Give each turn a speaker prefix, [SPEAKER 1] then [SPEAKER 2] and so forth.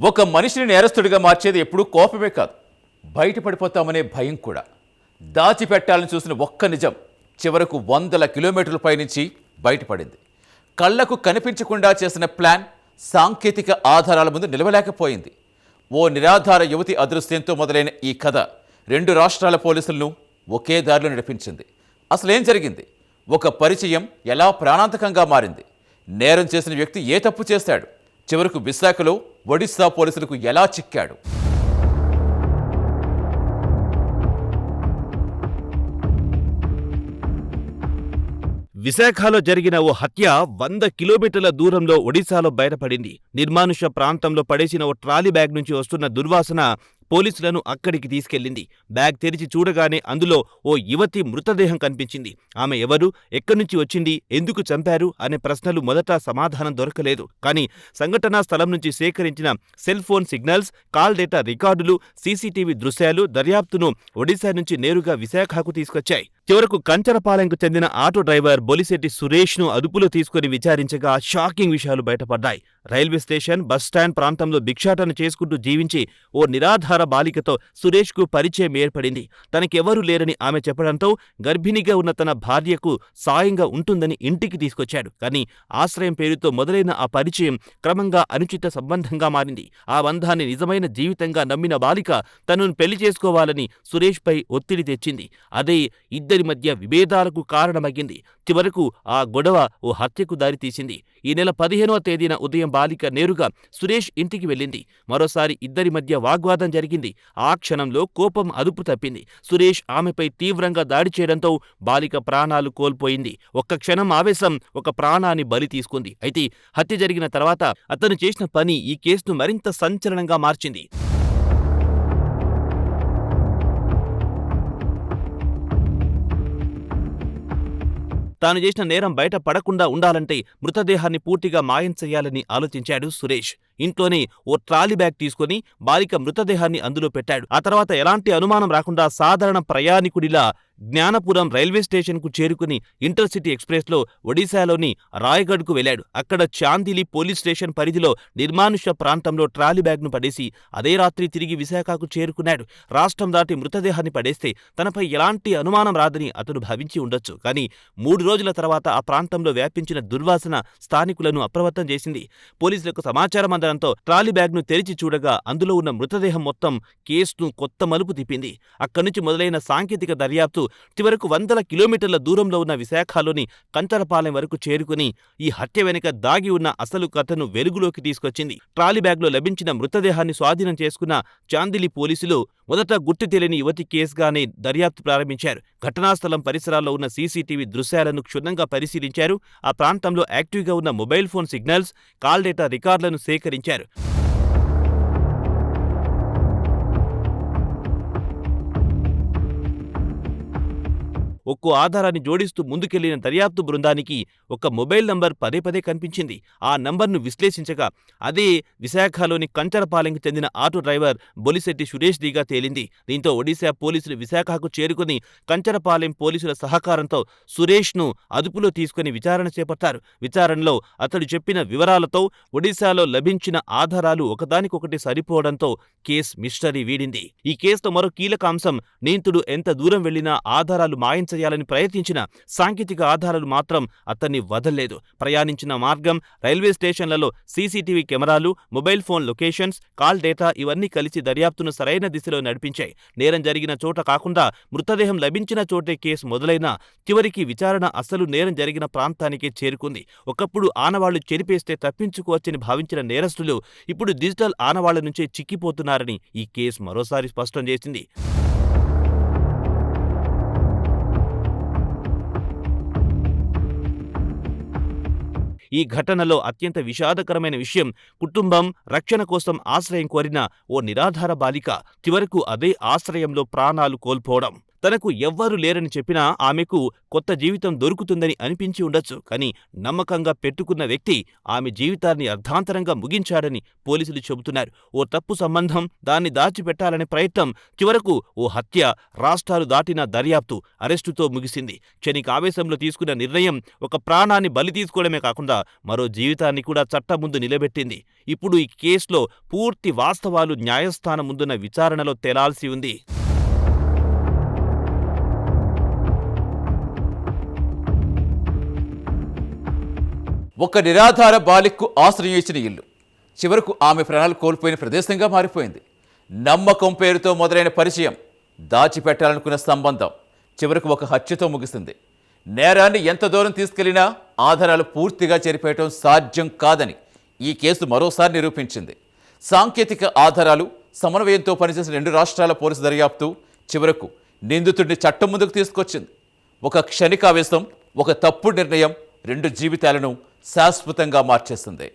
[SPEAKER 1] ఒక మనిషిని నేరస్తుడిగా మార్చేది ఎప్పుడూ కోపమే కాదు, బయటపడిపోతామనే భయం కూడా. దాచిపెట్టాలని చూసిన ఒక్క నిజం చివరకు వందల కిలోమీటర్ల పైనుంచి బయటపడింది. కళ్లకు కనిపించకుండా చేసిన ప్లాన్ సాంకేతిక ఆధారాల ముందు నిలవలేకపోయింది. ఓ నిరాధార యువతి అదృశ్యంతో మొదలైన ఈ కథ రెండు రాష్ట్రాల పోలీసులను ఒకే దారిలో నడిపించింది. అసలేం జరిగింది? ఒక పరిచయం ఎలా ప్రాణాంతకంగా మారింది? నేరం చేసిన వ్యక్తి ఏ తప్పు చేశాడు? చివరకు విశాఖలో ఒడిశా పోలీసులకు ఎలా చిక్కాడు?
[SPEAKER 2] విశాఖలో జరిగిన ఓ హత్య 100 కిలోమీటర్ల దూరంలో ఒడిశాలో బయటపడింది. నిర్మానుష్య ప్రాంతంలో పడేసిన ఓ ట్రాలీ బ్యాగ్ నుంచి వస్తున్న దుర్వాసన పోలీసులను అక్కడికి తీసుకెళ్లింది. బ్యాగ్ తెరిచి చూడగానే అందులో ఓ యువతి మృతదేహం కనిపించింది. ఆమె ఎవరు, ఎక్కడ్నుంచి వచ్చింది, ఎందుకు చంపారు అనే ప్రశ్నలు మొదట సమాధానం దొరకలేదు. కానీ సంఘటనా స్థలం నుంచి సేకరించిన cell phone signals, call data రికార్డులు, సీసీటీవీ దృశ్యాలు దర్యాప్తును ఒడిశా నుంచి నేరుగా విశాఖకు తీసుకొచ్చాయి. చివరకు కంచరపాలెంకు చెందిన ఆటో డ్రైవర్ బొలిశెట్టి సురేష్ను అదుపులో తీసుకుని విచారించగా షాకింగ్ విషయాలు బయటపడ్డాయి. రైల్వే స్టేషన్, బస్టాండ్ ప్రాంతంలో భిక్షాటన చేసుకుంటూ జీవించి ఓ నిరాధార బాలికతో సురేష్కు పరిచయం ఏర్పడింది. తనకెవరూ లేరని ఆమె చెప్పడంతో గర్భిణిగా ఉన్న తన భార్యకు సాయంగా ఉంటుందని ఇంటికి తీసుకొచ్చాడు. కానీ ఆశ్రయం పేరుతో మొదలైన ఆ పరిచయం క్రమంగా అనుచిత సంబంధంగా మారింది. ఆ బంధాన్ని నిజమైన జీవితంగా నమ్మిన బాలిక తనను పెళ్లి చేసుకోవాలని సురేష్పై ఒత్తిడి తెచ్చింది. అదే ఇద్దరి మధ్య విభేదాలకు కారణమయ్యింది. చివరకు ఆ గొడవ ఓ హత్యకు దారితీసింది. ఈ నెల 15వ తేదీన ఉదయం బాలిక నేరుగా సురేష్ ఇంటికి వెళ్ళింది. మరోసారి ఇద్దరి మధ్య వాగ్వాదం జరిగింది. ఆ క్షణంలో కోపం అదుపు తప్పింది. సురేష్ ఆమెపై తీవ్రంగా దాడి చేయడంతో బాలిక ప్రాణాలు కోల్పోయింది. ఒక్క క్షణం ఆవేశం ఒక ప్రాణాన్ని బలి తీసుకుంది. అయితే హత్య జరిగిన తర్వాత అతను చేసిన పని ఈ కేసును మరింత సంచలనంగా మార్చింది. తాను చేసిన నేరం బయట పడకుండా ఉండాలంటే మృతదేహాన్ని పూర్తిగా మాయం చెయ్యాలని ఆలోచించాడు సురేష్. ఇంట్లోనే ఓ ట్రాలీ బ్యాగ్ తీసుకుని బాలిక మృతదేహాన్ని అందులో పెట్టాడు. ఆ తర్వాత ఎలాంటి అనుమానం రాకుండా సాధారణ ప్రయాణికుడిలా జ్ఞానపురం రైల్వే స్టేషన్కు చేరుకుని ఇంటర్సిటీ ఎక్స్ప్రెస్లో ఒడిశాలోని రాయగఢ్కు వెళ్లాడు. అక్కడ చాందిలి పోలీస్ స్టేషన్ పరిధిలో నిర్మానుష్య ప్రాంతంలో ట్రాలీ బ్యాగ్ను పడేసి అదే రాత్రి తిరిగి విశాఖకు చేరుకున్నాడు. రాష్ట్రం దాటి మృతదేహాన్ని పడేస్తే తనపై ఎలాంటి అనుమానం రాదని అతను భావించి ఉండొచ్చు. కానీ 3 రోజుల తర్వాత ఆ ప్రాంతంలో వ్యాపించిన దుర్వాసన స్థానికులను అప్రమత్తం చేసింది. పోలీసులకు సమాచారం అందడంతో ట్రాలీ బ్యాగ్ను తెరిచి చూడగా అందులో ఉన్న మృతదేహం మొత్తం కేసును కొత్త మలుపు తిప్పింది. అక్కడి నుంచి మొదలైన సాంకేతిక దర్యాప్తు చివరకు 100 కిలోమీటర్ల దూరంలో ఉన్న విశాఖలోని కంచరపాలెం వరకు చేరుకుని ఈ హత్య వెనుక దాగి ఉన్న అసలు కథను వెలుగులోకి తీసుకొచ్చింది. ట్రాలీ బ్యాగ్లో లభించిన మృతదేహాన్ని స్వాధీనం చేసుకున్న చాందిలి పోలీసులు మొదట గుర్తు తెలియని యువతి కేసుగానే దర్యాప్తు ప్రారంభించారు. ఘటనాస్థలం పరిసరాల్లో ఉన్న సీసీటీవీ దృశ్యాలను క్షుణ్ణంగా పరిశీలించారు. ఆ ప్రాంతంలో యాక్టివ్గా ఉన్న mobile phone signals, call data రికార్డులను సేకరించారు. ఒక్కో ఆధారాన్ని జోడిస్తూ ముందుకెళ్లిన దర్యాప్తు బృందానికి ఒక మొబైల్ నంబర్ పదే కనిపించింది. ఆ నంబర్ను విశ్లేషించగా అదే విశాఖలోని కంచరపాలెంకు చెందిన ఆటో డ్రైవర్ బొలిశెట్టి సురేష్ దిగా తేలింది. దీంతో ఒడిశా పోలీసులు విశాఖకు చేరుకుని కంచరపాలెం పోలీసుల సహకారంతో సురేష్ను అదుపులో తీసుకుని విచారణ చేపట్టారు. విచారణలో అతడు చెప్పిన వివరాలతో ఒడిశాలో లభించిన ఆధారాలు ఒకదానికొకటి సరిపోవడంతో కేసు మిస్టరీ వీడింది. ఈ కేసులో మరో కీలక అంశం నిందితుడు ఎంత దూరం వెళ్లినా ఆధారాలు మాయం చేయాలని ప్రయత్నించిన సాంకేతిక ఆధారాలు మాత్రం అతన్ని వదల్లేదు. ప్రయాణించిన మార్గం, రైల్వే స్టేషన్లలో సీసీటీవీ కెమెరాలు, mobile phone locations, call data ఇవన్నీ కలిసి దర్యాప్తును సరైన దిశలో నడిపించాయి. నేరం జరిగిన చోట కాకుండా మృతదేహం లభించిన చోటే కేసు మొదలైనా చివరికి విచారణ అసలు నేరం జరిగిన ప్రాంతానికే చేరుకుంది. ఒకప్పుడు ఆనవాళ్లు చెరిపేస్తే తప్పించుకోవచ్చని భావించిన నేరస్తులు ఇప్పుడు డిజిటల్ ఆనవాళ్ల నుంచే చిక్కిపోతున్నారని ఈ కేసు మరోసారి స్పష్టం చేసింది. ఈ ఘటనలో అత్యంత విషాదకరమైన విషయం కుటుంబం రక్షణ కోసం ఆశ్రయం కోరిన ఓ నిరాధార బాలిక చివరకు అదే ఆశ్రయంలో ప్రాణాలు కోల్పోవడం. తనకు ఎవ్వరూ లేరని చెప్పినా ఆమెకు కొత్త జీవితం దొరుకుతుందని అనిపించి ఉండొచ్చు. కానీ నమ్మకంగా పెట్టుకున్న వ్యక్తి ఆమె జీవితాన్ని అర్ధాంతరంగా ముగించాడని పోలీసులు చెబుతున్నారు. ఓ తప్పు సంబంధం, దాన్ని దాచిపెట్టాలనే ప్రయత్నం, చివరకు ఓ హత్య, రాష్ట్రాలు దాటిన దర్యాప్తు, అరెస్టుతో ముగిసింది. క్షణిక ఆవేశంలో తీసుకున్న నిర్ణయం ఒక ప్రాణాన్ని బలి తీసుకోవడమే కాకుండా మరో జీవితాన్ని కూడా చట్టం ముందు నిలబెట్టింది. ఇప్పుడు ఈ కేసులో పూర్తి వాస్తవాలు న్యాయస్థానం ముందున్న విచారణలో తేలాల్సి ఉంది.
[SPEAKER 1] ఒక నిరాధార బాలికకు ఆశ్రయం ఇచ్చిన ఇల్లు చివరకు ఆమె ప్రాణాలు కోల్పోయిన ప్రదేశంగా మారిపోయింది. నమ్మకం పేరుతో మొదలైన పరిచయం, దాచిపెట్టాలనుకున్న సంబంధం చివరకు ఒక హత్యతో ముగిసింది. నేరాన్ని ఎంత దూరం తీసుకెళ్లినా ఆధారాలు పూర్తిగా చెరిపేయటం సాధ్యం కాదని ఈ కేసు మరోసారి నిరూపించింది. సాంకేతిక ఆధారాలు, సమన్వయంతో పనిచేసిన 2 రాష్ట్రాల పోలీసు దర్యాప్తు చివరకు నిందితుడిని చట్టం ముందుకు తీసుకొచ్చింది. ఒక క్షణికావేశం, ఒక తప్పుడు నిర్ణయం 2 జీవితాలను శాశ్వతంగా మార్చేస్తుంది.